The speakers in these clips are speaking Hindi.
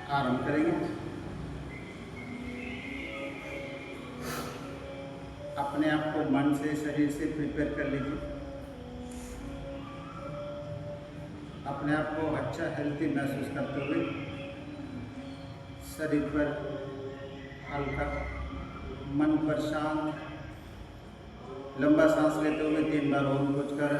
आरंभ करेंगे। अपने आप को मन से, शरीर से प्रिपेयर कर लीजिए। अपने आप को अच्छा हेल्थी महसूस करते हुए शरीर पर हल्का, मन पर शांत, लंबा सांस लेते हुए 3 बार ओम पूछकर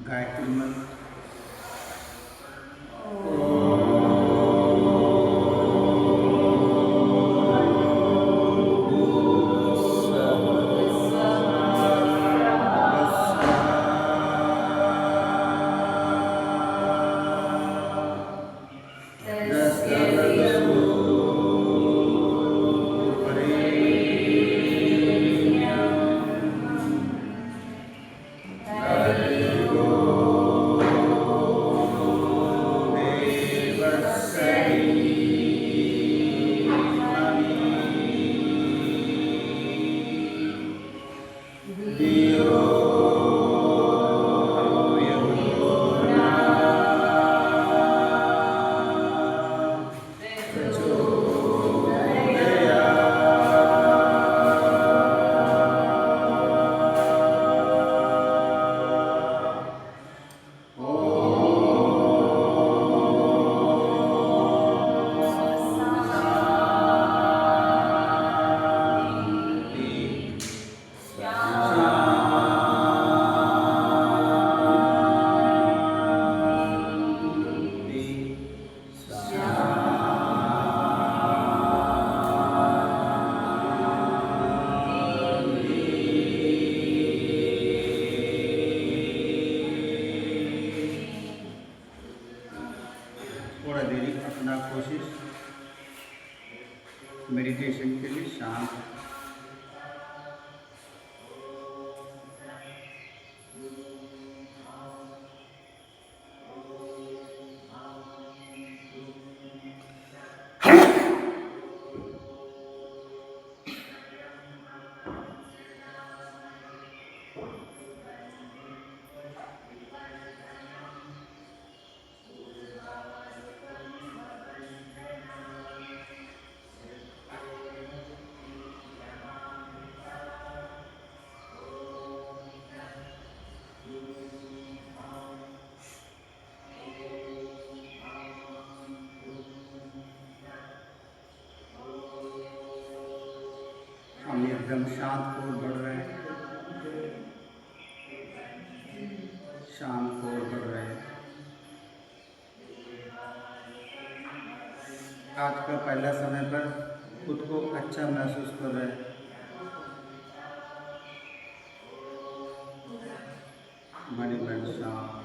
गायत्री मंत्र। थोड़ा देरी अपना कोशिश मेडिटेशन के लिए शांत। हम एकदम शांत हो बढ़ रहे हैं। शाम को बढ़ रहे हैं। आज का पहला समय पर खुद को अच्छा महसूस कर रहे हैं। मणिमय शाम।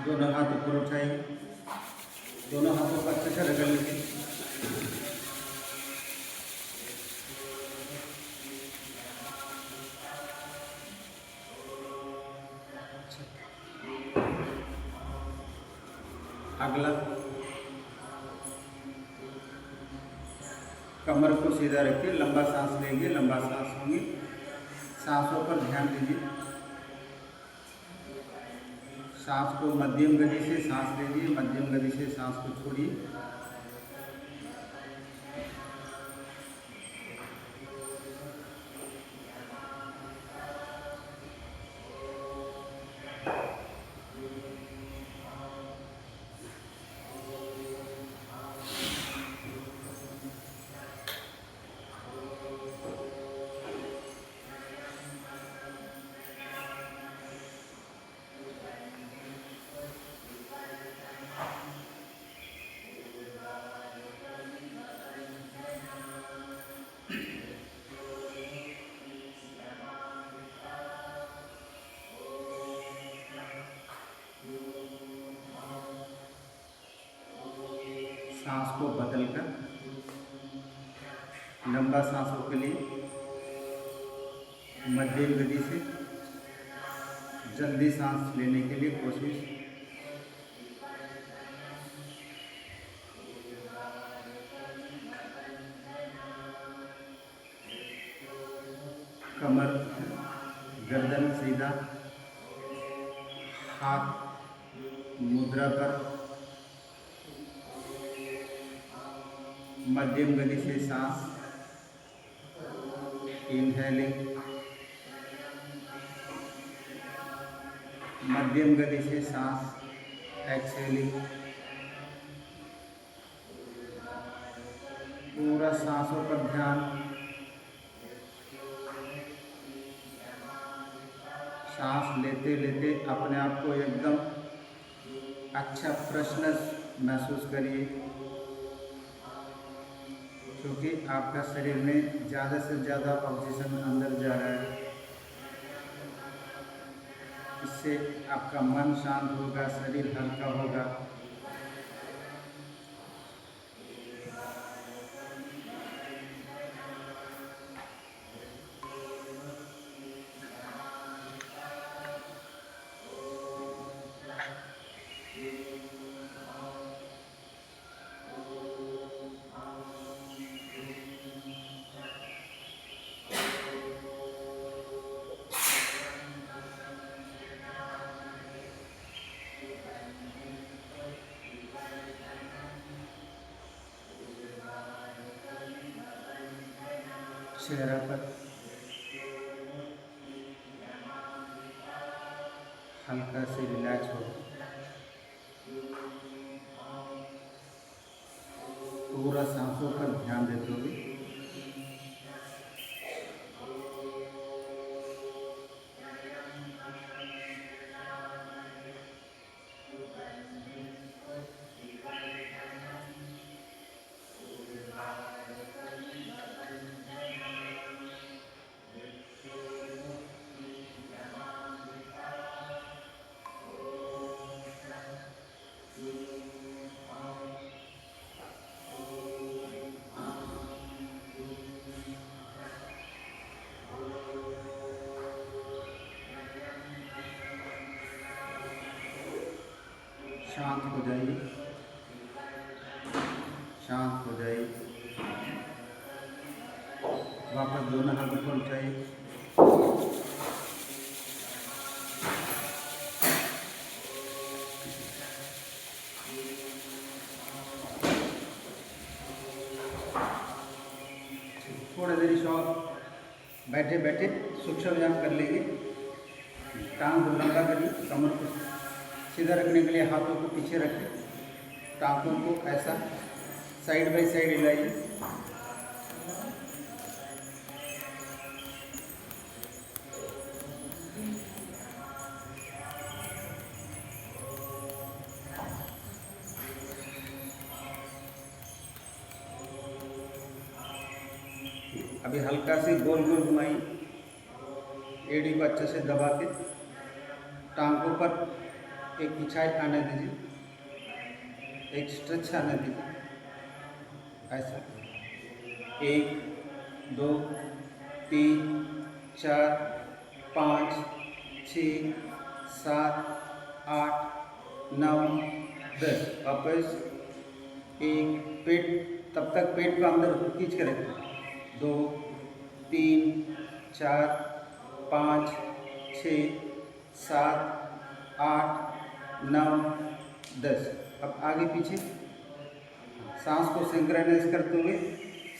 दोनों हाथ ऊपर उठाइए, दोनों हाथों को अच्छे से रगड़ लीजिए। अगला, कमर को सीधा रखिए, लंबा सांस लेंगे, लंबा सांस होंगे। सांसों पर ध्यान दीजिए। सांस को मध्यम गति से सांस लीजिए, मध्यम गति से सांस को छोड़िए। सांस को बदलकर लंबा सांसों के लिए मध्यम गति से जल्दी सांस लेने के लिए कोशिश। कमर, गर्दन सीधा, हाथ मुद्रा पर, मध्यम गति से सांस इनहेलिंग, मध्यम गति से सांस एक्सहेलिंग। पूरा सांसों पर ध्यान। सांस लेते लेते अपने आप को एकदम अच्छा फ्रेशनेस महसूस करिए, क्योंकि आपका शरीर में ज़्यादा से ज़्यादा ऑक्सीजन अंदर जा रहा है। इससे आपका मन शांत होगा, शरीर हल्का होगा। चेहरा पर हल्का से रिलैक्स हो। पूरा सांसों पर ध्यान देते हुए शांत हो जाइए, शांत हो जाइए। वापस दोनों हाथ ऊपर उठाइए। थोड़ी देर शॉप बैठे बैठे सूक्ष्म व्यायाम कर लेंगे। टांग को लंबा करिए, कमर को सीधा रखने के लिए हाथों को पीछे रखें, टांगों को ऐसा साइड बाय साइड हिलाइए। अभी हल्का से गोल गोल घुमाइए, एड़ी को अच्छे से दबा के टांगों पर एक खिंचाई आने दीजिए, एक स्ट्रेच आने दीजिए, ऐसा 1 2 3 4 5 6 7 8 9 10। वापस 1, पेट तब तक पेट को अंदर खींच के रखें, 2 3 4 5 6 7 8 9 10। अब आगे पीछे सांस को सिंक्रोनाइज करते हुए,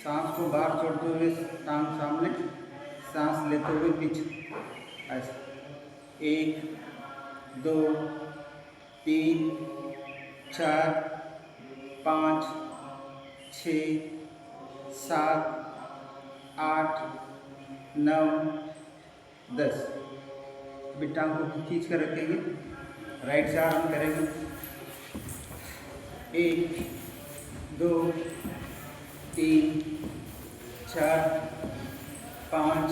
सांस को बाहर छोड़ते हुए टांग सामने, सांस लेते हुए पीछे, ऐसा 1 2 3 4 5 6 7 8 9 10। अभी टांग को खींच कर रखेंगे, राइट से आराम करेंगे, 1 2 3 4 5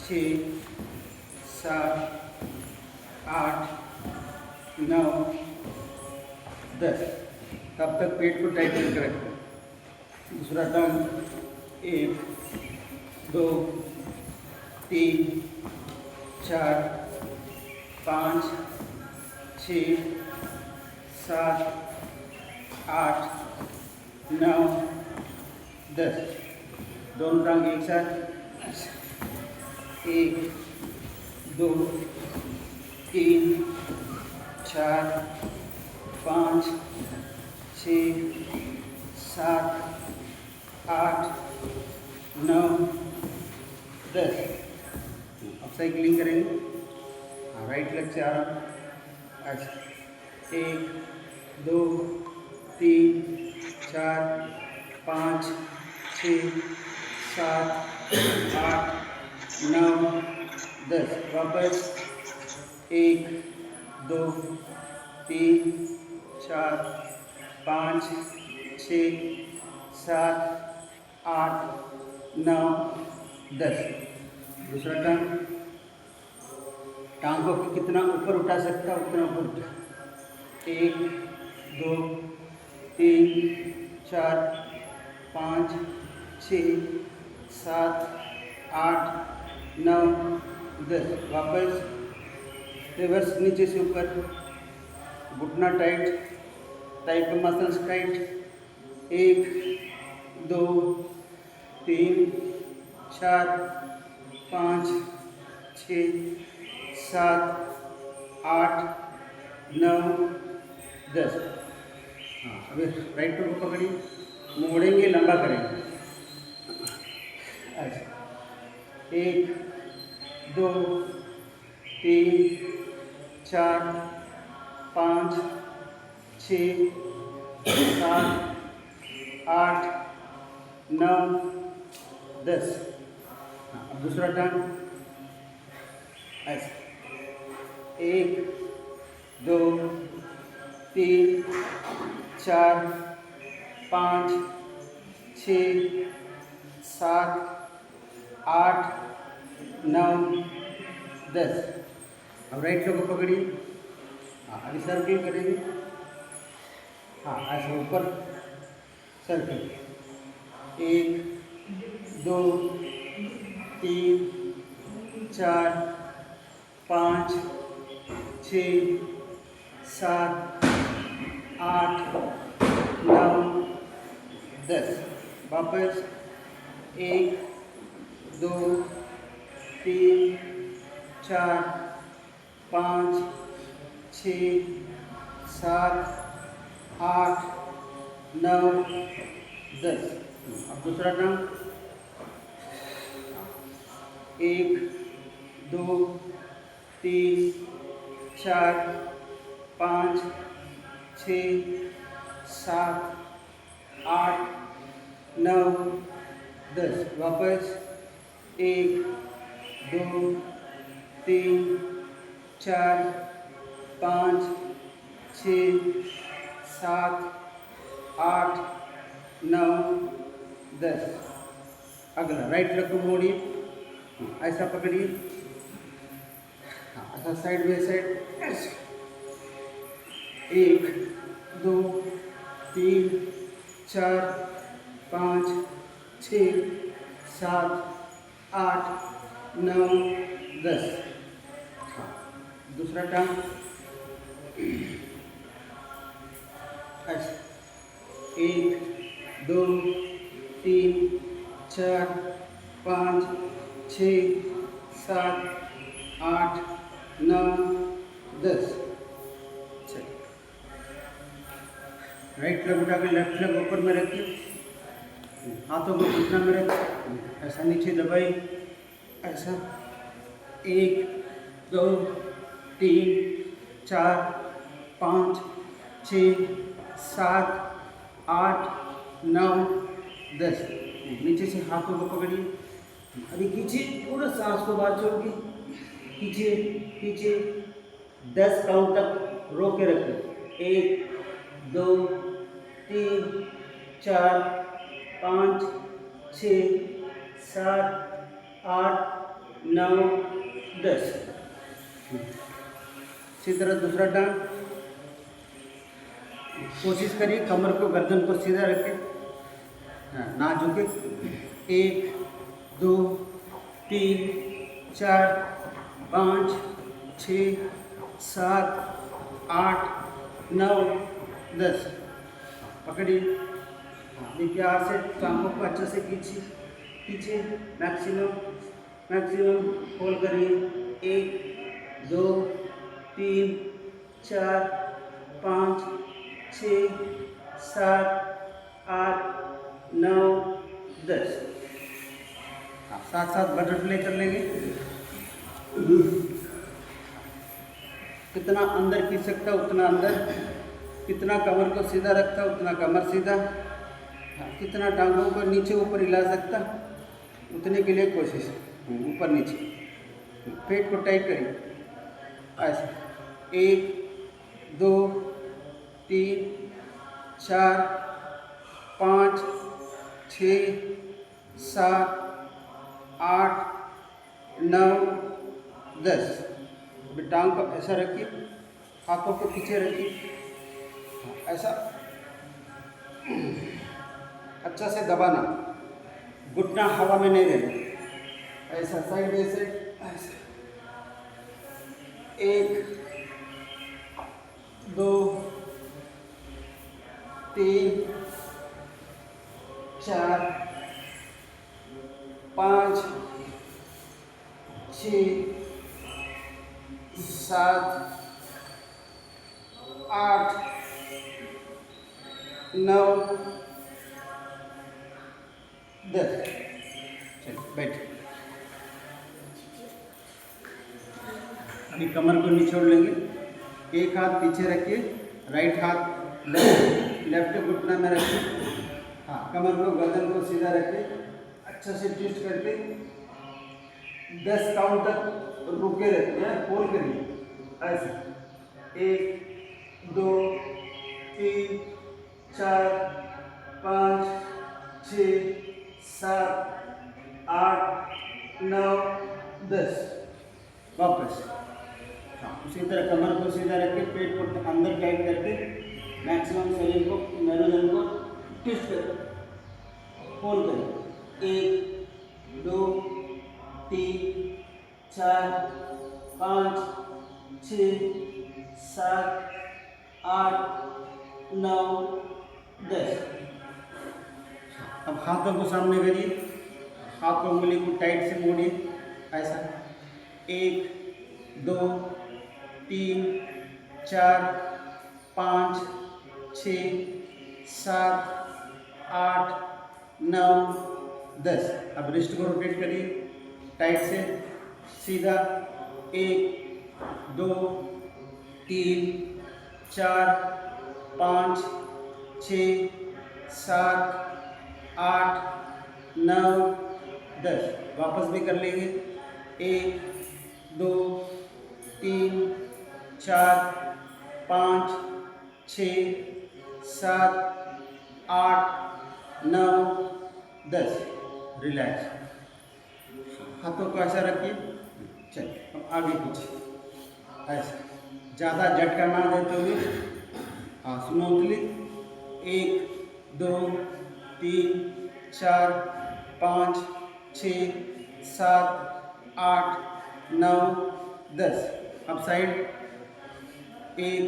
6 7 8 9 10। तब तक पेट को टाइट करके रखें। दूसरा टांग 1 2 3 4 5 6 7 8 9 10। दोनों टांग एक साथ, 1 2 3 4 5 6 7 8 9 10। अब साइकिलिंग करेंगे, राइट लेग से आराम, ऐसा 1 2 3 4 5 6 7 8 9 10। वापस 1 2 3 4 5 6 7 8 9 10। दूसरा टांग को कितना ऊपर उठा सकता है उतना ऊपर उठा, 1 2 3 4 5 6 7 8 9 10। वापस रिवर्स नीचे से ऊपर, घुटना टाइट, थाई के मसल्स टाइट, 1 2 3 4 5 6 7 8 9 10। हाँ, अभी राइट पैर को पकड़िए, मोड़ेंगे, लंबा करेंगे, ऐसा 1 2 3 4 5 6 7 8 9 10। अब दूसरा टांग ऐसा 1 2 3 4 5 6 7 8 9 10। अब राइट लेग को पकड़िए, हाँ अभी सर्किल करेंगे, हाँ ऐसा ऊपर सर्किल, 1 2 3 4 5 6 7 8 9 10। वापस 1 2 3 4 5 6 7 8 9 10। अब दूसरा टांग 1 2 3 4 5 6 7 8 9 10। वापस 1 2 3 4 5 6 7 8 9 10। अगला राइट लेग को मोड़िए, ऐसा पकड़िए, ऐसा साइड बाई साइड, ऐसा 1 2 3 4 5 6 7 8 9 10। दूसरा टांग ऐसा 1 2 3 4 5 6 7 8 9 10। राइट लेग उठा के लेफ्ट लेग ऊपर में रखिए, हाथों को घुटना में रखिए, ऐसा नीचे दबाई, ऐसा 1 2 3 4 5 6 7 8 9 10। नीचे से हाथों को पकड़िए, अभी खींचिए, पूरा सांस को बाहर छोड़ के खींचिए खींचिए, 10 काउंट तक रोक के रखिए। 1 2 3 4 5 6 7 8 9 10। इसी तरह दूसरा टांग, कोशिश करिए कमर को, गर्दन को सीधा रखें, ना झुके। 1 2 3 4 5 6 7 8 9 10। पकड़िए, प्यार से टांगों को अच्छे से खींचिए खींचिए, मैक्सिमम होल्ड करिए। 1 2 3 4 5 6 7 8 9 10। साथ साथ बटरफ्लाई कर लेंगे। कितना अंदर खींच सकता उतना अंदर, कितना कमर को सीधा रखता उतना कमर सीधा, कितना टांगों को नीचे ऊपर हिला सकता उतने के लिए कोशिश, ऊपर नीचे। पेट को टाइट करिए, ऐसा 1 2 3 4 5 6 7 8 9 10। अभी टांग को ऐसा रखिए, हाथों को पीछे रखिए, ऐसा अच्छा से दबाना, घुटना हवा में नहीं रहना, ऐसा साइड बाई साइड, ऐसा 1 2 3 4 5 6 7 8 9 10। चलिए बैठ। अभी कमर को निचोड़ लेंगे, एक हाथ पीछे रखिए, राइट हाथ लेफ्ट घुटना में रखिए, हाँ कमर को, गर्दन को सीधा रखिए, अच्छा से ट्विस्ट करके 10 काउंट तक रुके रखिए, होल्ड करिए, ऐसे 1 2 3 4 5 6 7 8 9 10। वापस उसी तरह कमर को सीधा रखके, पेट को अंदर टाइट करके, मैक्सिमम शरीर को, मेरुदंड को ट्विस्ट करें, होल्ड करें। 1 2 3 4 5 6 7 8 9 10। अब हाथों को सामने करिए, हाथों उंगली को टाइट से मोड़िए, ऐसा 1 2 3 4 5 6 7 8 9 10। अब रिस्ट को रोटेट करिए टाइट से, सीधा 1 2 3 4 5 6 7 8 9 10। वापस भी कर लेंगे। 1 2 3 4 5 6 7 8 9 10। रिलैक्स। हाथों को ऐसा रखिए। चलिए अब आगे पीछे ऐसा, ज़्यादा झटका ना देते हुए, हाँ स्मूथली। 1 2 3 4 5 6 7 8 9 10। अब साइड। 1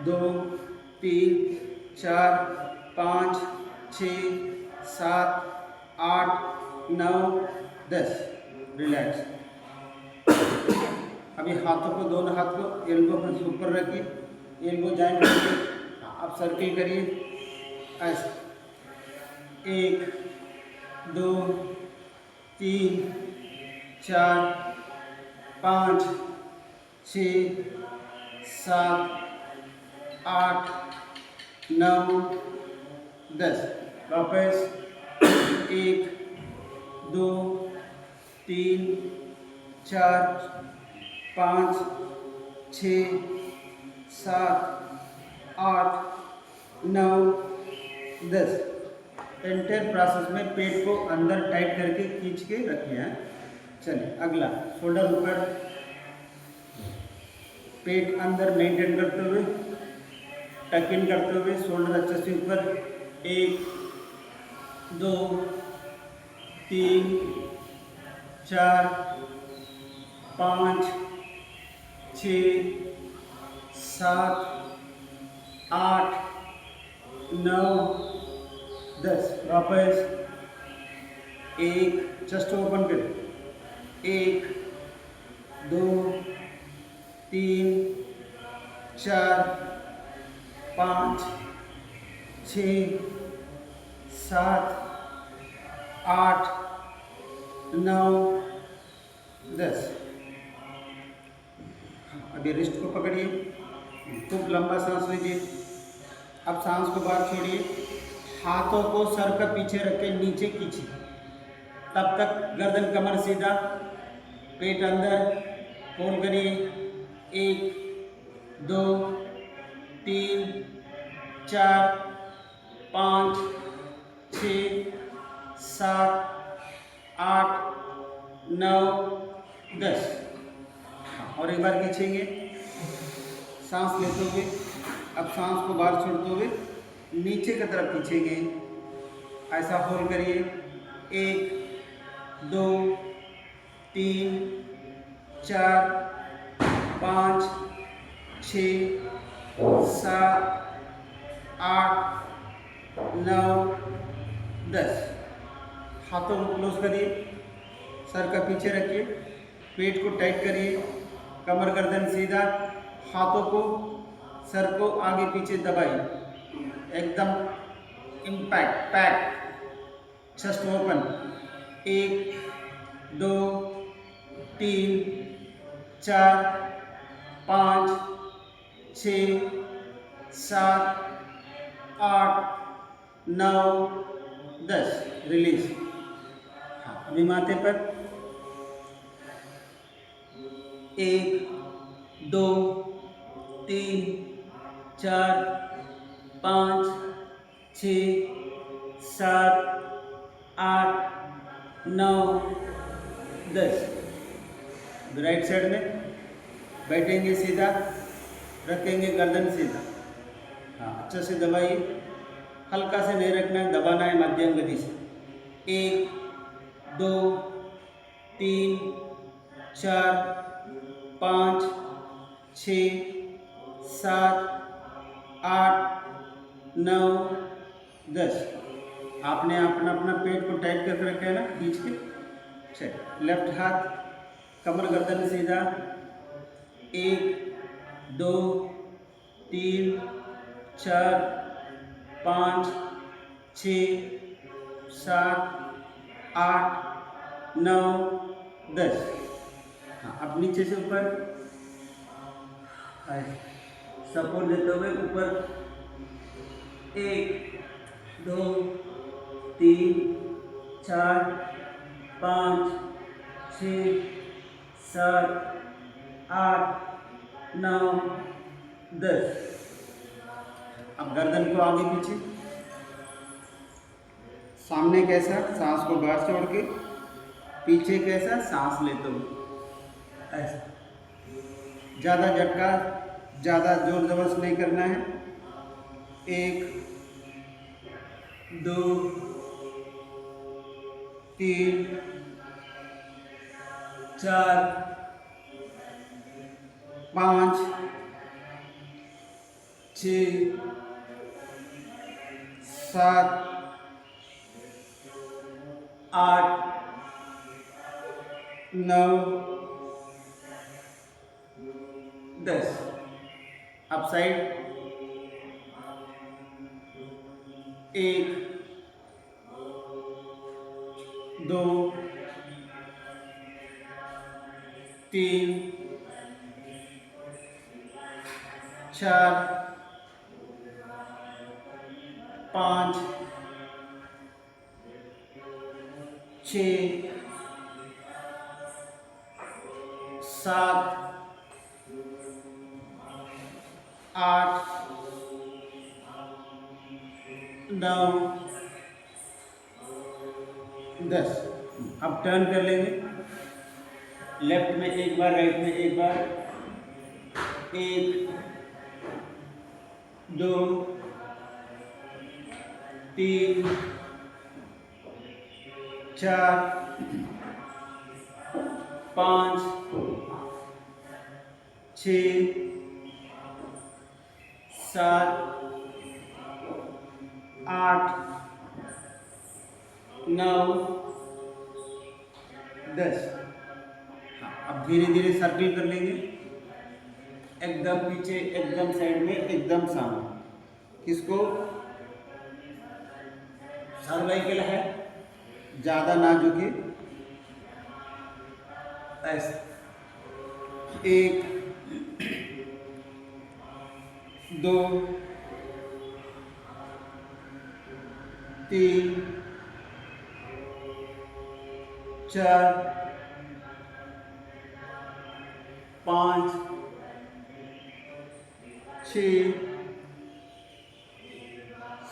2 3 4 5 6 7 8 9 10। रिलैक्स। अभी हाथों को, दोनों हाथ को एल्बो पर ऊपर रखिए, एल्बो जॉइंट करिए। अब सर्किल करिए ऐसे। 1 2 3 4 5 6 7 8 9 10। वापस 1 2 3 4 5 6 7 8 9 10। एंटायर प्रोसेस में पेट को अंदर टाइट करके खींच के रखिए हैं। चलिए अगला, शोल्डर ऊपर, पेट अंदर मेंटेन करते हुए, टक इन करते हुए, शोल्डर अच्छे से ऊपर। 1 2 3 4 5 6 7 8 9 10। वापस 1, चेस्ट ओपन करें। 1 2 3 4 5 6 7 8 9 10। अभी रिस्ट को पकड़िए, खूब लंबा सांस लीजिए। अब सांस को बाहर छोड़िए, हाथों को सर का पीछे रख के नीचे खींचिए। तब तक गर्दन कमर सीधा, पेट अंदर, होल्ड करिए। 1 2 3 4 5 6 7 8 9 10। और एक बार खींचेंगे सांस लेते हुए। अब सांस को बाहर छोड़ते हुए नीचे की तरफ खींचेंगे, ऐसा होल्ड करिए। 1 2 3 4 5 6 7 8 9 10। हाथों को क्लोज करिए, सर का पीछे रखिए, पेट को टाइट करिए, कमर गर्दन सीधा, हाथों को, सर को आगे पीछे दबाइए, एकदम impact pack. Chest open. 1 2 3 4 5 6 7 8 9 10। Release. हाँ, अभी माथे पर 1 2 3 4 5 6 7 8 9 10। राइट साइड में बैठेंगे सीधा, रखेंगे गर्दन सीधा। हाँ, अच्छे से दबाइए, हल्का से नहीं रखना है, दबाना है मध्यम गति से। 1 2 3 4 5 6 7 8 9 10। आपने अपना अपना पेट को टाइट करके रखा है ना, खींच के। चलिए, लेफ्ट हाथ कमर गर्दन सीधा। 1 2 3 4 5 6 7 8 9 10। हाँ, अब नीचे से ऊपर सपोर्ट देते हुए ऊपर 1 2 3 4 5 6 7 8 9 10। अब गर्दन को आगे पीछे, सामने कैसा सांस को बाहर छोड़ के, पीछे कैसा सांस लेते हुए, ऐसा। ज़्यादा झटका, ज़्यादा जोर जबरदस्त नहीं करना है। 1 2 3 4 5 6 7 8 9 10। Up side 1 2 3 4 5 6 7 8 9 10। अब टर्न कर लेंगे, लेफ्ट में एक बार, राइट में एक बार। 1 2 3 4 5 6 7 8 9 10। अब धीरे धीरे सर्किल कर लेंगे, एकदम पीछे, एकदम साइड में, एकदम सामने। किसको सर्वाइकल है, ज़्यादा ना झुके, ऐसे। 1 2 3 4 5 6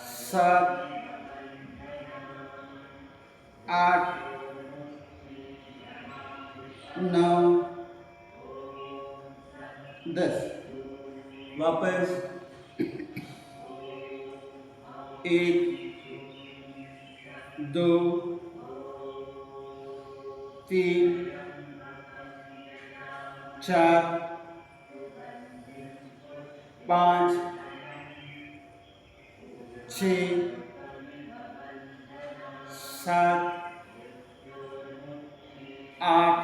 7 8 9 10। वापस 1 2 3 4 5 6 7 8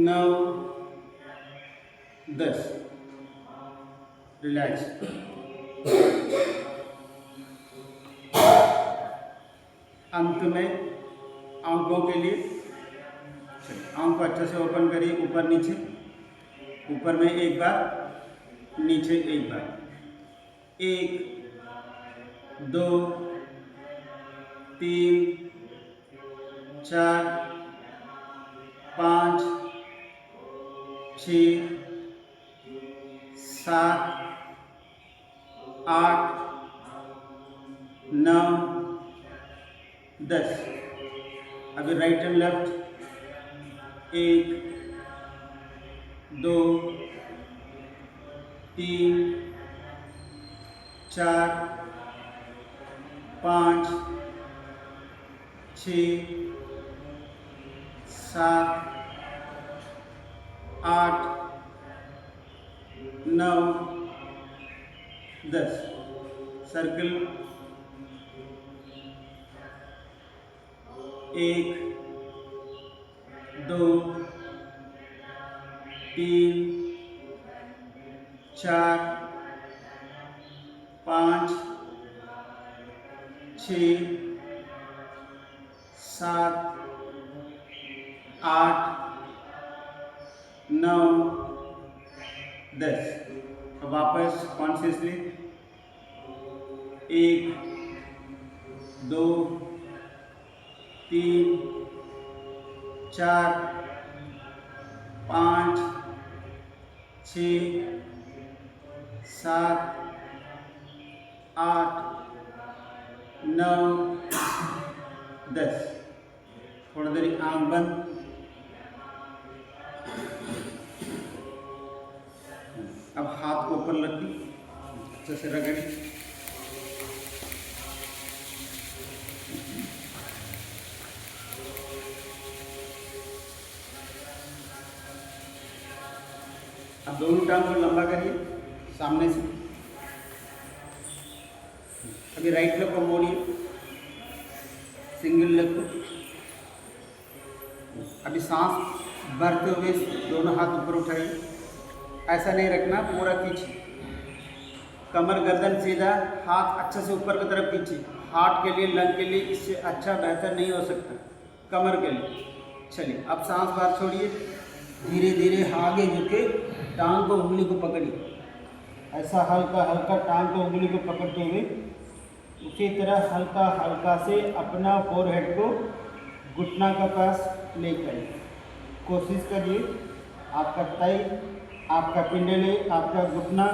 9 10। रिलैक्स। अंत में आंखों के लिए, आंख को अच्छे से ओपन करिए, ऊपर नीचे, ऊपर में एक बार, नीचे एक बार। 1 2 3 4 5 6 7 8 9 10। अभी राइट एंड लेफ्ट, 1 2 3 4 5 6 7 8 9 10। सर्किल 1 2 3 4 5 6 7 8 9 10। अब वापस कॉन्शियसली 1 2 3 4 5 6 7 8 9 10। थोड़ी देरी आंख बंद। अब हाथ को ऊपर रखिए, अच्छे से रगड़ी। अब दोनों टांग को लंबा करिए सामने से। अभी राइट लेग को मोड़िए, सिंगल लेग को। अभी सांस भरते हुए दोनों हाथ ऊपर उठाइए, ऐसा नहीं रखना, पूरा पीछे। कमर गर्दन सीधा, हाथ अच्छे से ऊपर की तरफ पीछे। हार्ट के लिए, लंग के लिए इससे अच्छा बेहतर नहीं हो सकता, कमर के लिए। चलिए अब सांस बाहर छोड़िए, धीरे धीरे आगे झुके, टांग को उंगली को पकड़िए, ऐसा हल्का हल्का टांग को उंगली को पकड़ते हुए। उसी तरह हल्का हल्का से अपना फोरहेड को घुटना के पास लेकर कोशिश करिए। आपका तय, आपका पिंडली, आपका घुटना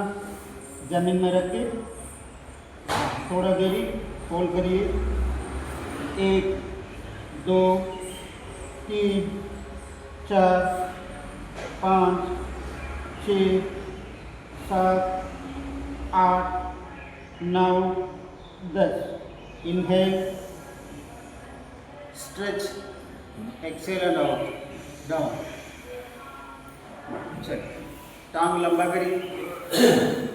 जमीन में रख के थोड़ा देरी होल्ड करिए। 1 2 3 4 5 6 7 8 9 10। Inhale, stretch, exhale and out, down. चलिए टांग लंबा करिए।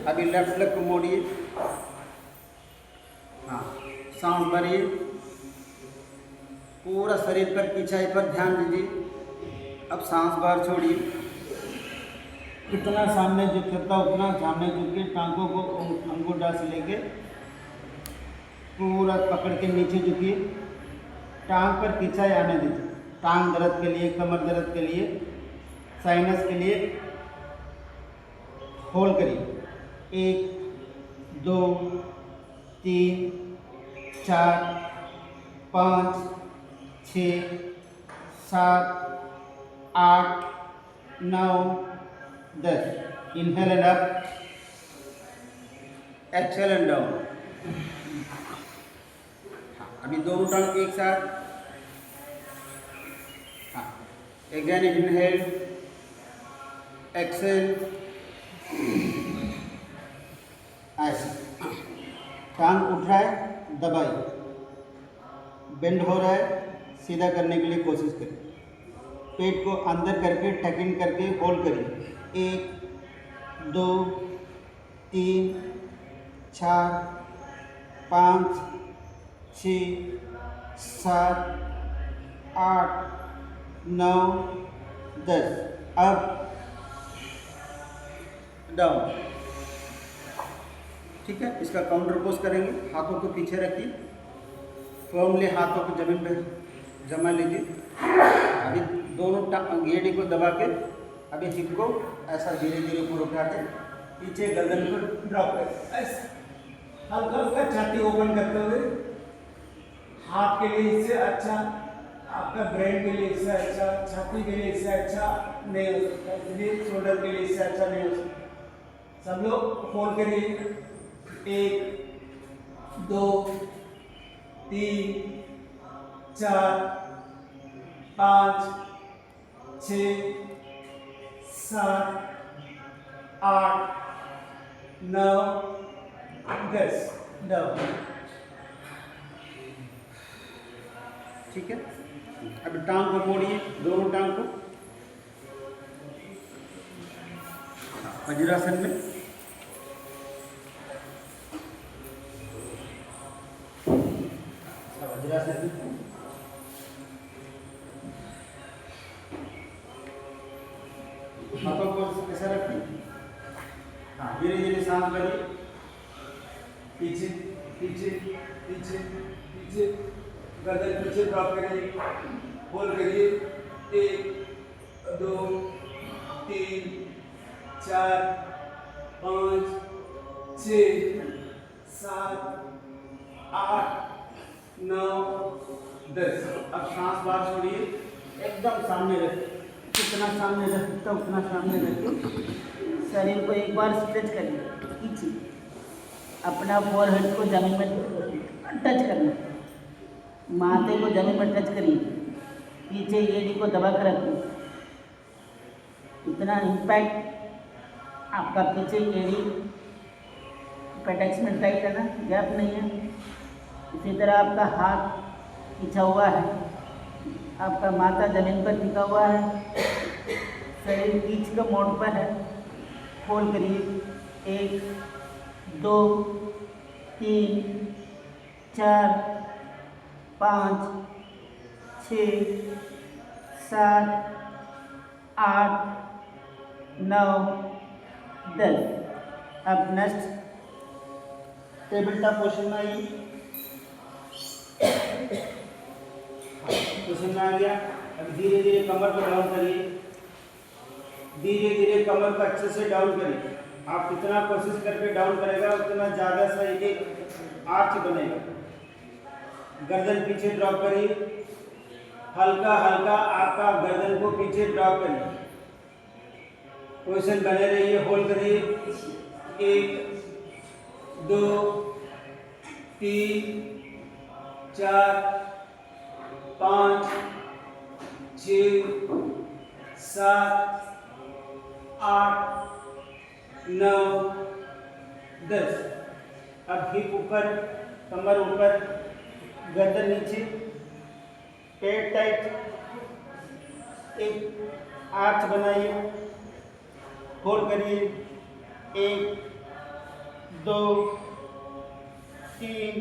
अभी लेफ्ट लेग को मोड़िए, हाँ, सांस भरिए, पूरा शरीर पर, पीछाई पर ध्यान दीजिए। अब सांस बाहर छोड़िए, कितना सामने झुक सकता उतना सामने झुक के टांगों को अंगूठा से लेके पूरा पकड़ के नीचे झुकिए। टांग पर खिंचाई आने दीजिए। टांग दर्द के लिए, कमर दर्द के लिए, साइनस के लिए होल्ड करिए। 1 2 3 4 5 6 7 8 9 10। Inhale and up, exhale and down. अभी दोनों टांग एक साथ, हाँ, अगेन इनहेल, एक्सहेल, ऐसे। टांग उठ रहा है, दबाइए। बेंड हो रहा है, सीधा करने के लिए कोशिश करिए। पेट को अंदर करके टक इन करके होल्ड करिए। 1 2 3 4 5 6 7 8 9 10। अब डाउन। ठीक है, इसका काउंटर पोज करेंगे। हाथों को पीछे रखिए, फर्मली हाथों को जमीन पर जमा लीजिए। अभी दोनों गेड़ी को दबा के अभी हिप को ऐसा धीरे धीरे ऊपर उठा के पीछे गर्दन को ड्रॉप कर, ऐसा हल्का हल्का छाती ओपन करते हुए। हाथ के लिए इससे अच्छा, आपका ब्रेन के लिए इससे अच्छा, छाती के लिए इससे अच्छा नहीं हो सकता, इसलिए शोल्डर के लिए इससे अच्छा नहीं हो सकता। सब लोग होल्ड करिए। 1 2 3 4 5 6 7 8 9 10। डाउन। ठीक है, अब टांग को मोड़िए, दोनों टांग को वज्रासन में। वज्रासन में हाथों को ऐसा रखिए। हाँ, धीरे धीरे सांस भरिए, पीछे पीछे पीछे पीछे, गर्दन पीछे ड्रॉप करिए, होल्ड करिए। 1 2 3 4 5 6 7 8 9 10। अब सांस बाहर छोड़िए, एकदम सामने रखिए, जितना सामने रख सकता उतना सामने रखिए। शरीर को एक बार स्ट्रेच करिए, खींचिए, अपना फोरहेड को जमीन में टच करना, माथे को जमीन में टच करिए, पीछे एड़ी को दबा कर रखिए। इतना इम्पैक्ट आपका पीछे एड़ी पेटेक्स में टाइट है ना, गैप नहीं है। इसी तरह आपका हाथ खींचा हुआ है, आपका माथा जमीन पर टिका हुआ है, शरीर पीछ के मोड पर है। फोल्ड करिए, 1 2 3 4 5 6 7 8 9 10। अब नेक्स्ट टेबल टॉप पोजीशन में आइए। पोजीशन में आ गया। अब धीरे धीरे कमर को डाउन करिए, धीरे धीरे कमर को अच्छे से डाउन करिए। आप कितना कोशिश करके डाउन करेगा उतना ज़्यादा सही एक आर्च बनेगा। गर्दन पीछे ड्रॉप करिए, हल्का हल्का आपका गर्दन को पीछे ड्रॉप करिए। पोजीशन बने रहिए, होल्ड करिए। 1 2 3 4 5 6 7 8 9 10। अब हिप ऊपर, कमर ऊपर, गर्दन नीचे, पेट टाइट, एक आर्च बनाइए, होल्ड करिए। 1 2 3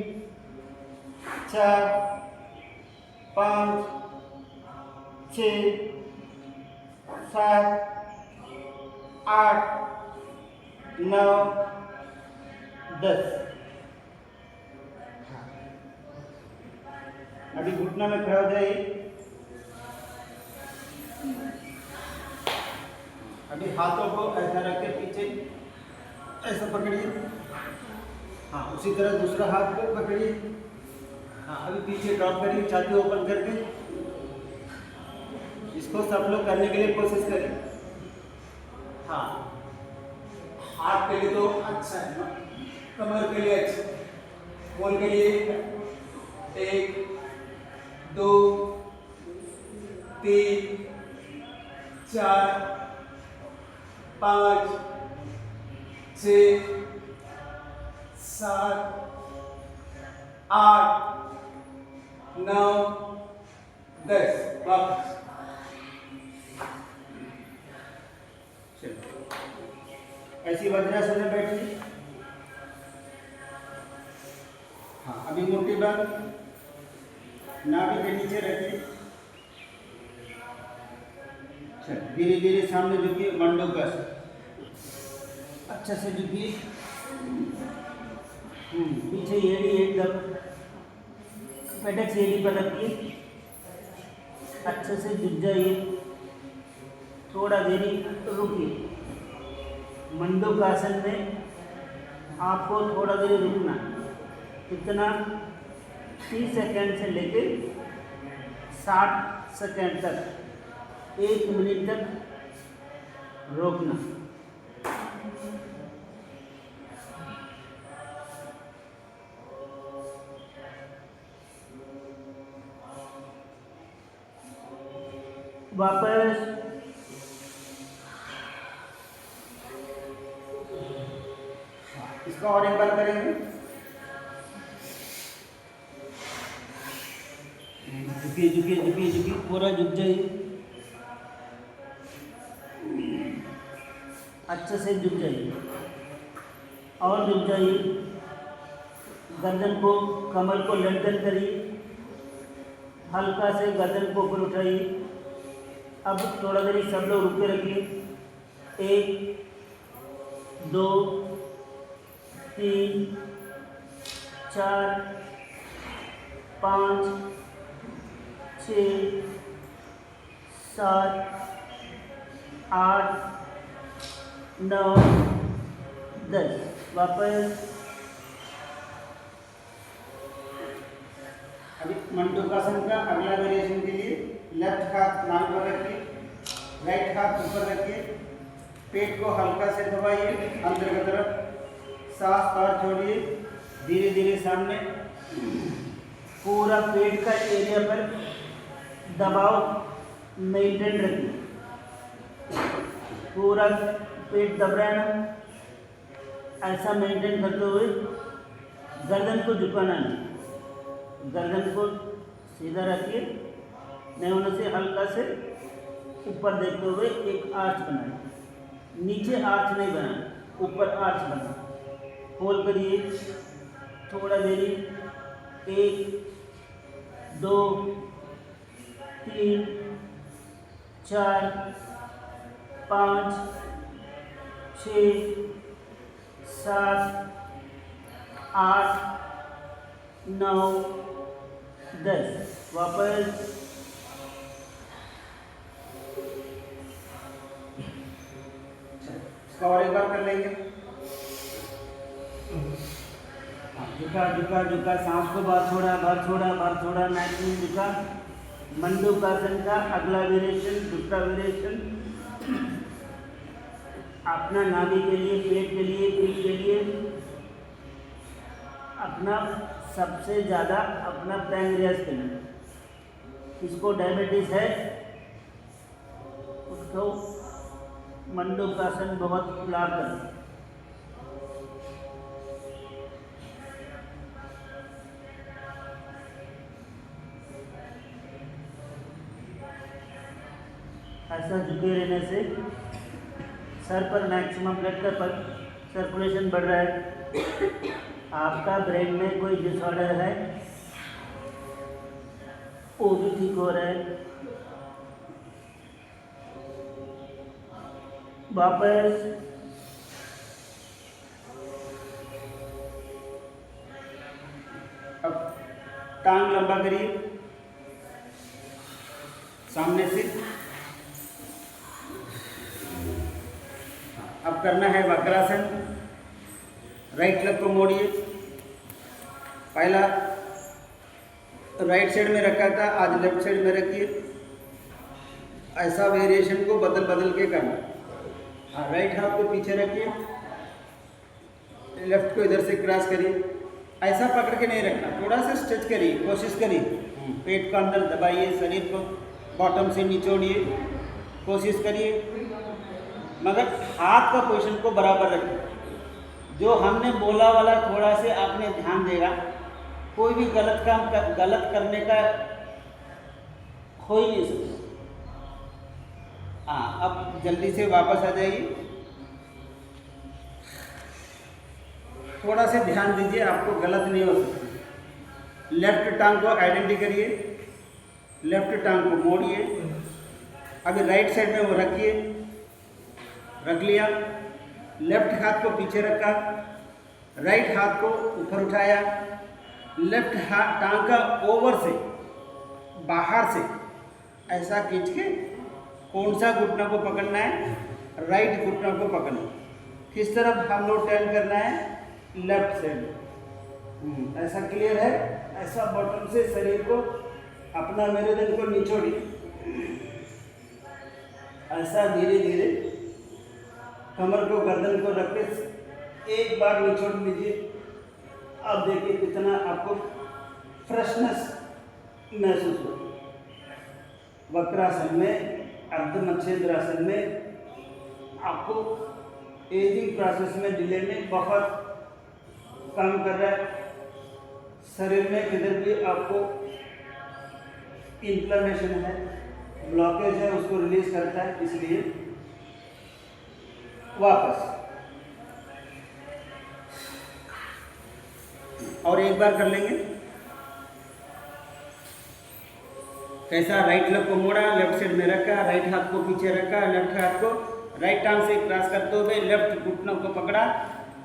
4 5 6 7 8 9 10। अभी घुटना में खड़ा हो जाइए। अभी हाथों को ऐसा रख के पीछे ऐसा पकड़िए। हाँ, उसी तरह दूसरा हाथ को पकड़िए। हाँ, अभी पीछे ड्रॉप करिए, छाती ओपन करके। इसको सब लोग करने के लिए कोशिश करें। हाँ, हाथ के लिए तो अच्छा है, कमर के लिए अच्छा, बोल के लिए 1 2 3 4 5 6 7 8 9 10। वापस ऐसी वज्रासन में बैठिए। हाँ, अभी मुट्ठी बंद, नाभि के नीचे रखिए। धीरे धीरे सामने झुकिए, मंडूकासन, अच्छा से झुकिए। पीछे एड़ी एकदम पेटेक्स एड़ी पर रखिए, अच्छे से झुक जाइए, थोड़ा देरी रुकिए। मंडूकासन में आपको थोड़ा देर रुकना, कितना 30 सेकंड से लेकर 60 सेकंड तक, 1 मिनट तक रोकना। वापस इसका और एक बार करेंगे। झुकिए झुकिए झुकिए झुकिए, पूरा झुक जाइए, अच्छे से झुक जाइए और झुक जाइए। गर्दन को, कमर को लंदन करिए, हल्का से गर्दन को ऊपर उठाइए। अब थोड़ा देर सब लोग रुके रखिए। 1 2 3 4 5 6 7 8 9 10 वापस। अभी मंडूकासन का अगला वेरिएशन के लिए लेफ्ट हाथ नाभि पर रखिए, राइट हाथ ऊपर रखिए, पेट को हल्का से दबाइए अंदर की तरफ, सांस बाहर छोड़िए, धीरे धीरे सामने। पूरा पेट का एरिया पर दबाव मेंटेन रखिए। पूरा पेट दब रहा है ना, ऐसा मेंटेन करते हुए गर्दन को झुकाना नहीं, गर्दन को सीधा रखिए, नहीं होने से हल्का से ऊपर देखते हुए एक आर्च बनाए, नीचे आर्च नहीं बनाए, ऊपर आर्च बनाए। होल्ड करिए थोड़ा देरी, 1 2 3 4 5 6 7 8 9 10 वापस। इसका और एक बार कर लेंगे। झुका झुका झुका, सांस को बाहर छोड़ा, बाहर छोड़ा, बाहर छोड़ा, मैक्सिमम झुका। मंडूकासन का अगला वेरिएशन, दूसरा वेरिएशन अपना नाभि के लिए, पेट के लिए, पीठ के लिए, अपना सबसे ज़्यादा अपना पैंक्रियास के लिए। इसको डायबिटीज है उसको मंडूकासन बहुत लाभ करता है। ऐसा झुके रहने से सर पर मैक्सिमम ब्लड का सर्कुलेशन बढ़ रहा है। आपका ब्रेन में कोई डिसऑर्डर है वो भी ठीक हो रहा है। वापस अब टांग लंबा करिए सामने से। अब करना है वक्रासन। राइट लेग को मोड़िए। पहला राइट साइड में रखा था, आज लेफ्ट साइड में रखिए। ऐसा वेरिएशन को बदल बदल के करना। राइट हाथ को पीछे रखिए, लेफ्ट को इधर से क्रॉस करिए। ऐसा पकड़ के नहीं रखना, थोड़ा सा स्ट्रेच करिए, कोशिश करिए। पेट को अंदर दबाइए, शरीर को बॉटम से निचोड़िए, कोशिश करिए, मगर हाथ का पोजीशन को बराबर रखिए। जो हमने बोला वाला थोड़ा से आपने ध्यान देगा। कोई भी गलत काम गलत करने का हो ही नहीं सकता। हाँ, अब जल्दी से वापस आ जाइए। थोड़ा से ध्यान दीजिए, आपको गलत नहीं हो सकता। लेफ्ट टांग को आइडेंटिटी करिए, लेफ्ट टांग को मोड़िए। अभी राइट साइड में वो रखिए, रख लिया। लेफ्ट हाथ को पीछे रखा, राइट हाथ को ऊपर उठाया। लेफ्ट हाथ टांग का ओवर से बाहर से ऐसा खींच के कौन सा घुटना को पकड़ना है, राइट घुटना को पकड़ना। किस तरफ हम लोग टर्न करना है, लेफ्ट साइड। ऐसा क्लियर है। ऐसा बॉटम से शरीर को अपना मेरुदंड को निचोड़िए। ऐसा धीरे धीरे कमर को गर्दन को रख के एक बार निचोड़ लीजिए। अब देखिए कितना आपको फ्रेशनेस महसूस हो। वक्रासन में, अर्ध मच्छेंद्रासन में आपको एजिंग प्रोसेस में डिले में बहुत काम कर रहा है। शरीर में किधर भी आपको इन्फ्लेमेशन है, ब्लॉकेज है, उसको रिलीज करता है। इसलिए वापस और एक बार कर लेंगे। कैसा, राइट लेग को मोड़ा, लेफ्ट साइड में रखा, राइट हाथ को पीछे रखा, लेफ्ट हाथ को राइट आर्म से क्रॉस करते हुए लेफ्ट घुटनों को पकड़ा,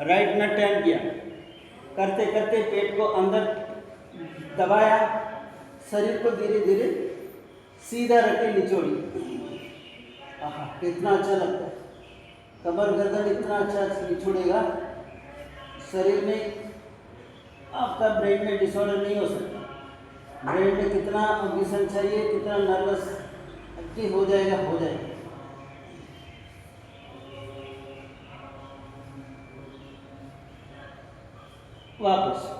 राइट में टर्न किया। करते करते पेट को अंदर दबाया, शरीर को धीरे धीरे सीधा रख के निचोड़ी। कितना अच्छा लगता है। कमर गर्दन इतना अच्छा निचोड़ेगा शरीर में आपका ब्रेन में डिसऑर्डर नहीं हो सकता। ब्रेन में कितना ऑक्सीजन चाहिए, कितना नर्वस एक्टिव हो जाएगा, हो जाएगा। वापस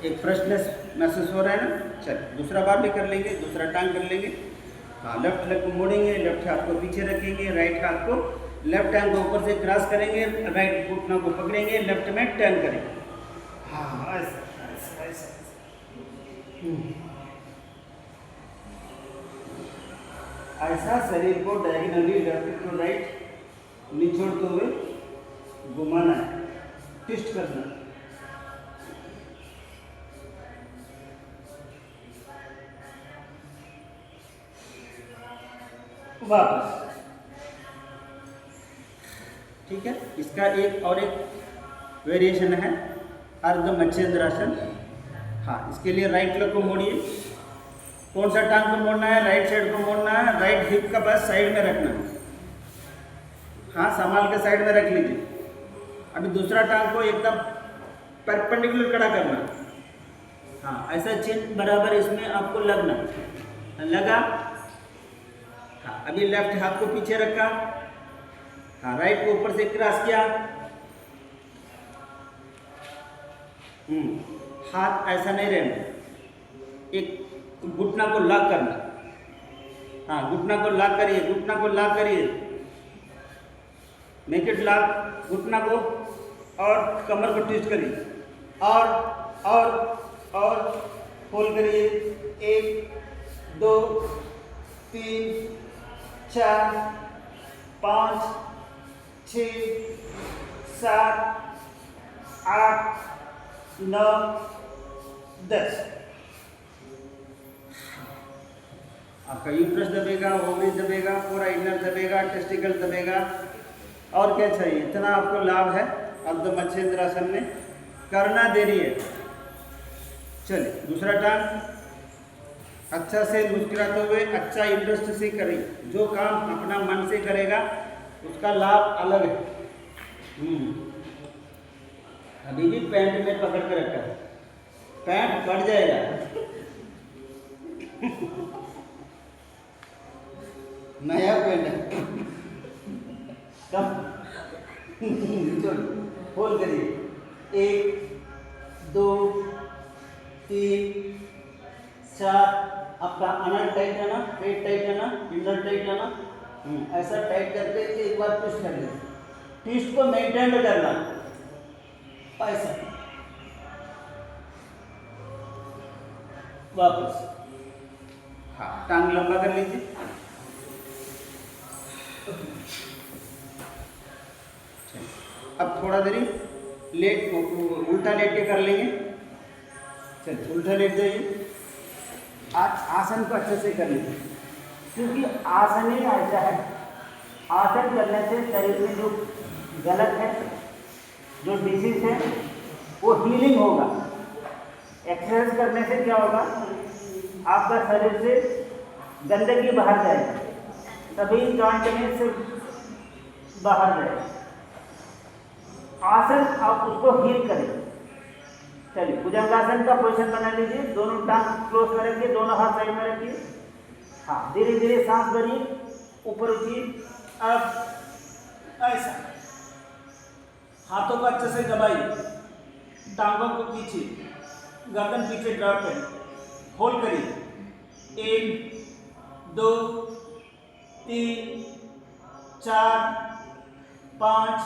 एक फ्रेशनेस महसूस हो रहा है ना। चलिए दूसरा बार भी कर लेंगे, दूसरा टांग कर लेंगे। हाँ, लेफ्ट लेग को मोड़ेंगे, लेफ्ट हाथ को पीछे रखेंगे, राइट हाथ को लेफ्ट हैंड को ऊपर से क्रॉस करेंगे, राइट घुटना को पकड़ेंगे, लेफ्ट में टर्न करेंगे। हाँ ऐसा ऐसा ऐसा। ऐसा शरीर को डायगोनली लेफ्ट टू राइट निचोड़ते हुए घुमाना है, ट्विस्ट करना है। वापस। ठीक है, इसका एक और एक वेरिएशन है अर्ध मत्स्येंद्रासन। हाँ, इसके लिए राइट लेग को मोड़िए। कौन सा टांग को मोड़ना है? राइट साइड को मोड़ना है, राइट हिप का बस साइड में रखना है। हाँ, संभाल के साइड में रख लीजिए। अभी दूसरा टांग को एकदम परपेंडिकुलर खड़ा करना। हाँ, ऐसा चिन्ह बराबर इसमें आपको लगना लगा। हाँ, अभी लेफ्ट हाथ को पीछे रखा। हाँ, राइट को ऊपर से क्रॉस किया। हाथ ऐसा नहीं रहना, एक घुटना को लॉक करना। हाँ, घुटना को लॉक करिए, घुटना को लॉक करिए, मेक इट लॉक घुटना को, और कमर को ट्विस्ट करिए, और होल्ड करिए। 1 2 3 4 5 6 7 8 9 10। आपका यूट्रस दबेगा, ओवरी दबेगा, पूरा इनर दबेगा, टेस्टिकल दबेगा। और क्या चाहिए? इतना आपको लाभ है अर्ध मत्स्येंद्रासन में। करना देरी है। चलिए दूसरा टांग अच्छा से मुस्कुराते हुए, अच्छा इंटरेस्ट से करिए। जो काम अपना मन से करेगा उसका लाभ अलग है। अभी भी पैंट में पकड़ के रखा है, पैंट फट जाएगा। नया पैंट है। कम होल करिए। 1 2 3 4। आपका अनर टाइट है ना, पेट टाइट है ना, इंडर टाइट है ना। ऐसा टाइट करके एक बार ट्विस्ट कर लें। ट्विस्ट को मेंटेन करना ऐसा। वापस। हाँ, टांग लंबा कर लीजिए। अब थोड़ा देरी लेट उल्टा लेट के कर लेंगे। चलिए उल्टा लेट जाइए। आज आसन को अच्छे से कर लीजिए, क्योंकि आसन ही ऐसा है। आसन करने से शरीर में जो गलत है, जो डिसीज है, वो हीलिंग होगा। एक्सरसाइज करने से क्या होगा? आपका शरीर से गंदगी बाहर जाएगी, सभी जॉइंट में से बाहर जाएगी। आसन आप उसको हील करें। चलिए भुजंगासन का पोजीशन बना लीजिए। दोनों टांग क्लोज करेंगे, दोनों हाथ साइड में रखिए। हाँ, धीरे धीरे सांस भरिए, ऊपर उठिए। अब ऐसा हाथों को अच्छे से दबाइए, टांगों को पीछे, गर्दन पीछे ड्रॉप करें, होल्ड करिए। 1 2 3 4 5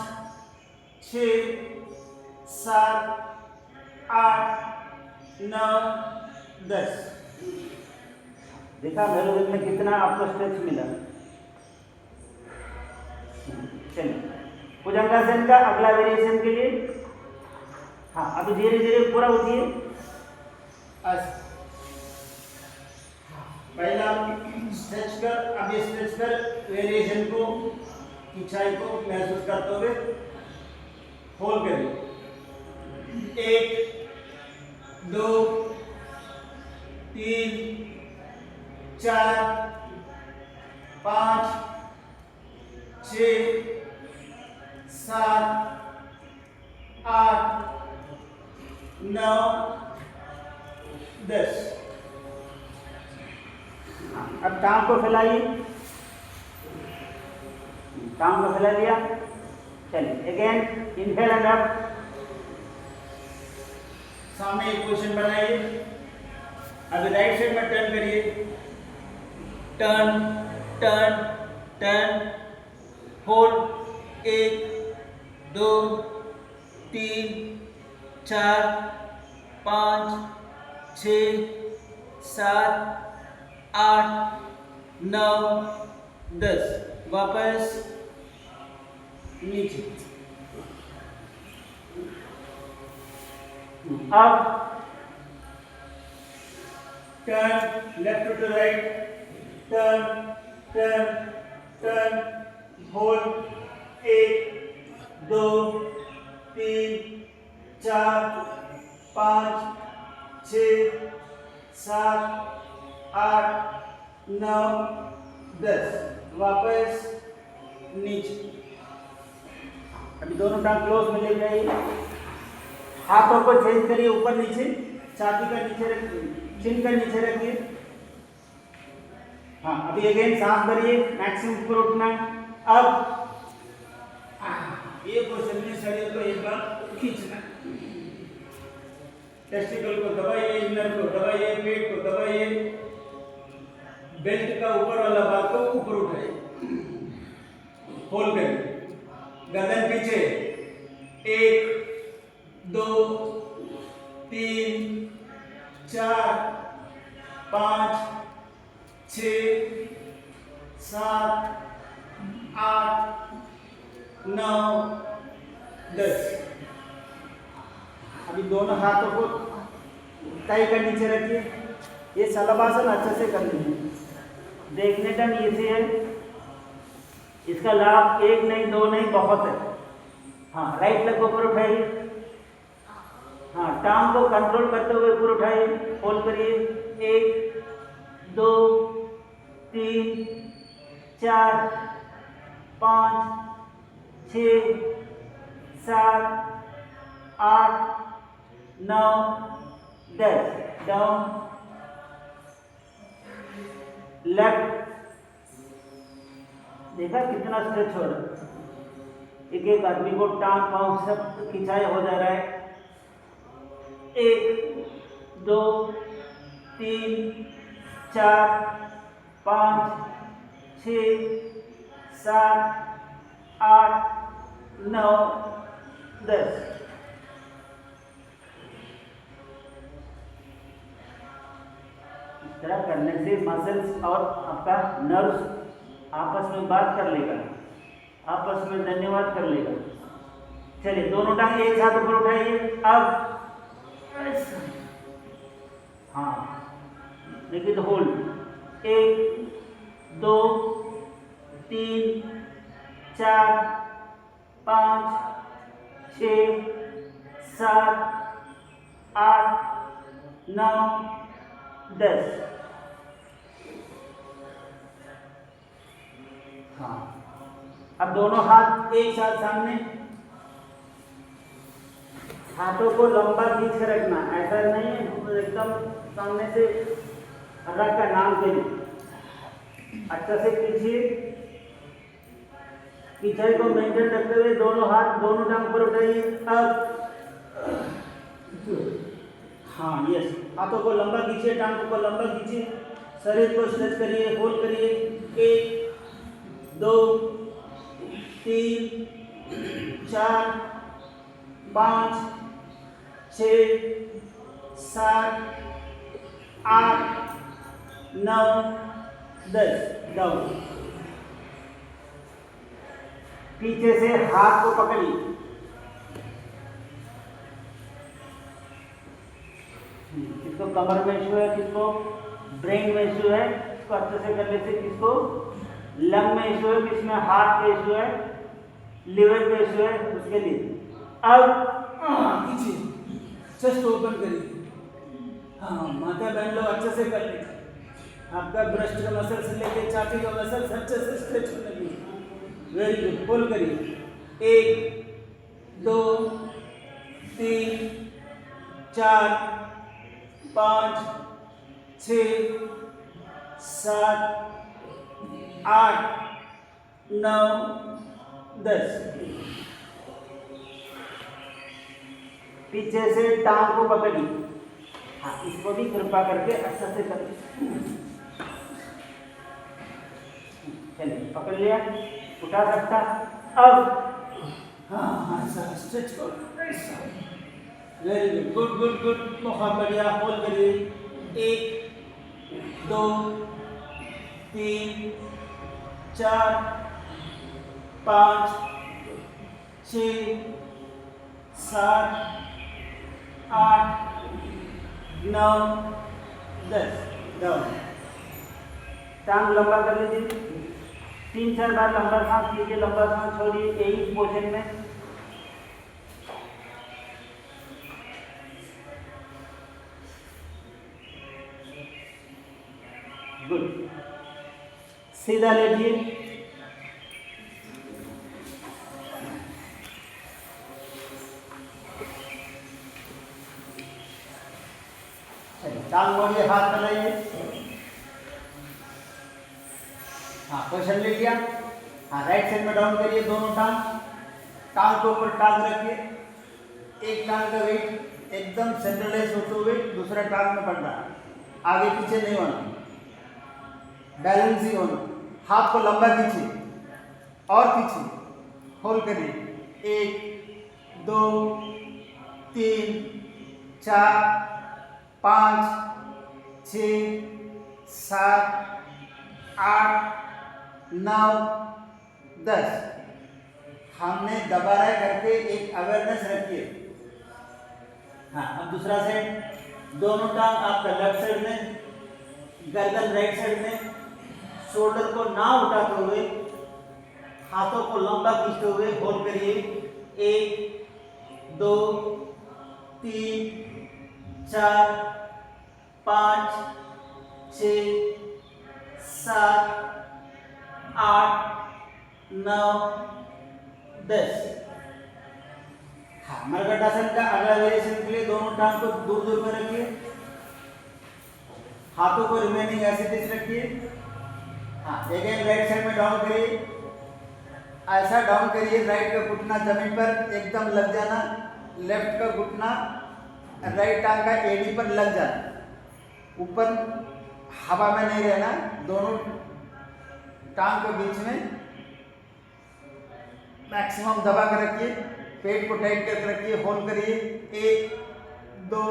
6 7 8 9 10। देखा मेरे दिल में कितना आपको स्ट्रेच मिला। चलिए भुजंगासन का अगला वेरिएशन के लिए, हाँ अभी धीरे धीरे पूरा उठिए। पहला स्ट्रेच कर, अभी स्ट्रेच कर वेरिएशन को, ऊंचाई को महसूस करते हुए होल्ड करिए। 1 2 3 4 5 6 7 8 9 10। अब टांग को फैलाइए, टांग को फैला दिया। चलिए अगेन इनहेल एंड अप, सामने एक पोजीशन बनाइए। अभी राइट साइड में टर्न करिए, टर्न टर्न टर्न, होल्ड 1 2 3 4 5 6 7 8 9 10। वापस नीचे। अब turn left to right, turn turn turn, hold 1 2 3 4 5 6 7 8 9 10। वापस नीचे। अभी दोनों टांग क्लोज में ले जाइए, हाथों को चेंज करिए ऊपर नीचे, छाती का नीचे रखिए, चिन का नीचे रखिए। हाँ अभी अगेन सांस भरिए, मैक्सिमम ऊपर उठना। अब ये पोजीशन में शरीर को एक बार खींचना, टेस्टिकल को दबाइए, इनर को दबाइए, पेट को दबाइए, बेल्ट का ऊपर वाला भाग को ऊपर उठाइए, होल्ड करिए, गर्दन पीछे। 1 2 3 4 5 6 7 8 9 10। अभी दोनों हाथों को टाई का नीचे रखिए। ये शलभासन अच्छे से कर लीजिए। देखने का नीचे है, इसका लाभ 1 नहीं 2 नहीं बहुत है। हाँ राइट लेग को ऊपर उठाइए, हाँ टांग को कंट्रोल करते हुए ऊपर उठाइए, होल्ड करिए। 1 2 3 4 5 6 7 8 9 10। Down, left. देखा कितना स्ट्रेच हो रहा है। एक एक आदमी को टांग पांव सब खिंचाया हो जा रहा है। 1 2 3 4 5 6 7 8 9 10। इस तरह करने से मसल्स और आपका नर्व्स आपस में बात कर लेगा, आपस में धन्यवाद कर लेगा। चलिए दोनों टांग एक साथ ऊपर उठाइए। अब हाँ देखिए, तो होल्ड 1 2 3 4 5 6 7 8 9 10। हाँ अब दोनों हाथ एक साथ सामने, हाथों को लंबा खींच कर रखना, ऐसा नहीं है एकदम सामने से रख कर नाम के लिए। अच्छा से खींचिए, खींचाई को मेंटेन रखते हुए दोनों हाथ दोनों टांग पर उठाइए। अब हाँ यस, हाथों को लंबा खींचिए, टांगों को लंबा खींचिए, शरीर को स्ट्रेच करिए, होल्ड करिए। 1 2 3 4 5 6 7 8 9 10। डाउन, पीछे से हाथ को पकड़िए, किसको कमर में इशू है, किसको ब्रेन में इशू है, इसको अच्छे से करने से, किसको लंग में इशू है, किसमें हार्ट में इशू है, लिवर में इशू है, उसके लिए। अब खींचिए, चेस्ट ओपन करिए। हाँ माथा बैंड लो, अच्छे से कर लीजिए। आपका ब्रेस्ट का मसल से लेके छाती का मसल अच्छे से स्ट्रेच होने लगे। वेरी गुड, पुल करिए। 1 2 3 4 5 6 7 8 9 10। पीछे से टांग को पकड़िए। हाँ, इसको भी कृपा करके अच्छा से करिए। चलिए, पकड़ लिया, उठा सकता। अब हाँ हाँ सर, स्ट्रेच करो ऐसा। Very good, good good good, बहुत बढ़िया। होल्ड करिए। 1 2 3 4 5 6 7 8 9 10। डाउन, टांग लंबा कर लीजिए। 3-4 बार लंबा सांस लीजिए, लंबा सांस छोड़िए, यही पोजन में। गुड, सीधा लेटिए। टांग मोड़िए, हाथ फैलाइए। हाँ, पोजीशन ले लिया। हाँ, राइट साइड में डाउन करिए दोनों टांग। टांग के ऊपर टांग रखिए। एक टांग का वेट एकदम सेंट्रलाइज होते हुए दूसरा टांग में पड़ रहा है, आगे पीछे नहीं होना, बैलेंस ही होना। हाथ को लंबा खींचिए और खींचिए, होल्ड करिए। 1 2 3 4 5 6 7 8 9 10। हमने दोबारा करके एक अवेयरनेस रखिए। हाँ, अब दूसरा साइड। दोनों टांग आपका लेफ्ट साइड में, गर्दन राइट साइड में। शोल्डर को ना उठाते हुए, हाथों को लंबा खींचते हुए होल्ड करिए। 1 2 3 4 5 6 7 8 9 10। हाँ, मरकटासन का अगला वेरिएशन के लिए दोनों टांग को दूर दूर में रखिए। हाथों को रिमेनिंग ऐसे टिच रखिए। हाँ, अगेन राइट साइड में डाउन करिए। ऐसा डाउन करिए, राइट का घुटना जमीन पर एकदम लग जाना, लेफ्ट का घुटना राइट टांग का एड़ी पर लग जाना, ऊपर हवा में नहीं रहना। दोनों टांग के बीच में मैक्सिमम दबा कर रखिए। पेट को टाइट करके रखिए, होल्ड करिए। 1 2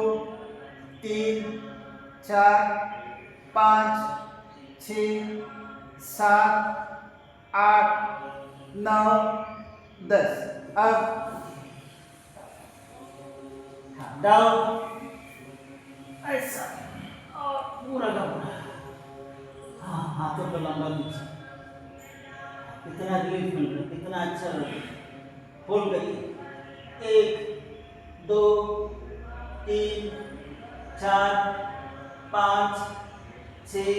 3 4 5 6 7 8 9 10। अब डाउन, ऐसा और पूरा का पूरा। हाँ, हाथों को लंबा नीचे। कितना रिलीफ मिल रहा है, कितना अच्छा लग रहा है। होल्ड करिए। 1 2 3 4 5 6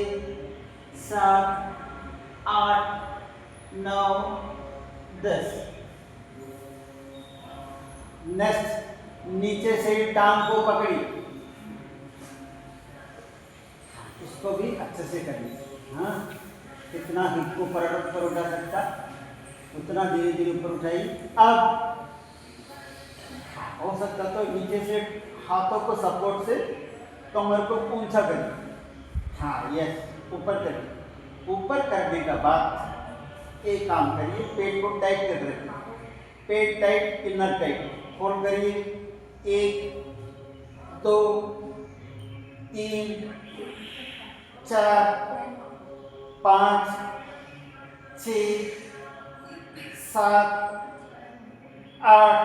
7 8 9 10। नेक्स्ट, नीचे से टांग को पकड़िए, इसको भी अच्छे से करिए। हाँ, कितना हिप को ऊपर उठा सकता उतना धीरे धीरे ऊपर उठाइए। अब हो सकता तो नीचे से हाथों को सपोर्ट से कमर को ऊंचा करिए। हाँ, यस, ऊपर करिए। ऊपर करने का बाद एक काम करिए, पेट को टाइट कर रखिए। पेट टाइट, इनर टाइट, होल्ड करिए। 1 2 3 4 5 6 7 8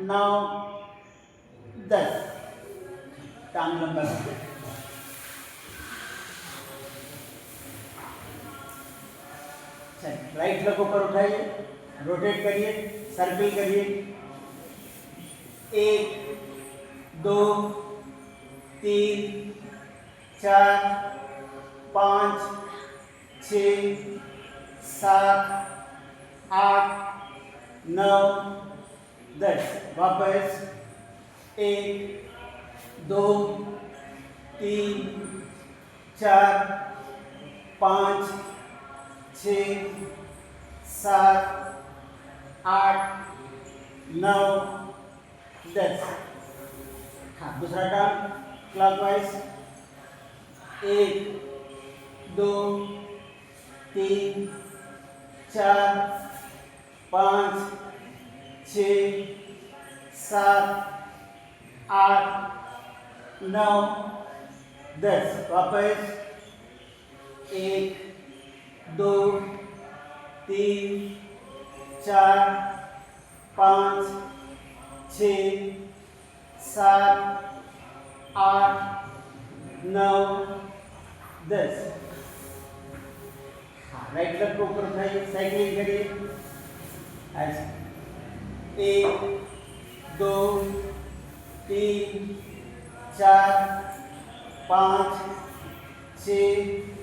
9 10। टांग लंबा रखिए। राइट लेग ऊपर उठाइए, रोटेट करिए, सर्किल करिए। 1 2 3 4 5 6 7 8 9 10 वापस 1 2 3 4 5 6 7 8 9 10 हाँ दूसरा टर्न क्लॉकवाइज 1 2 3 4 5 6 7 8 9 10 वापस 1 2 3 4 5 6 7 8 9 10 हाँ राइट लेग को ऊपर उठाइए साइकिलिंग करिए ऐसे 1 2 3 4 5 6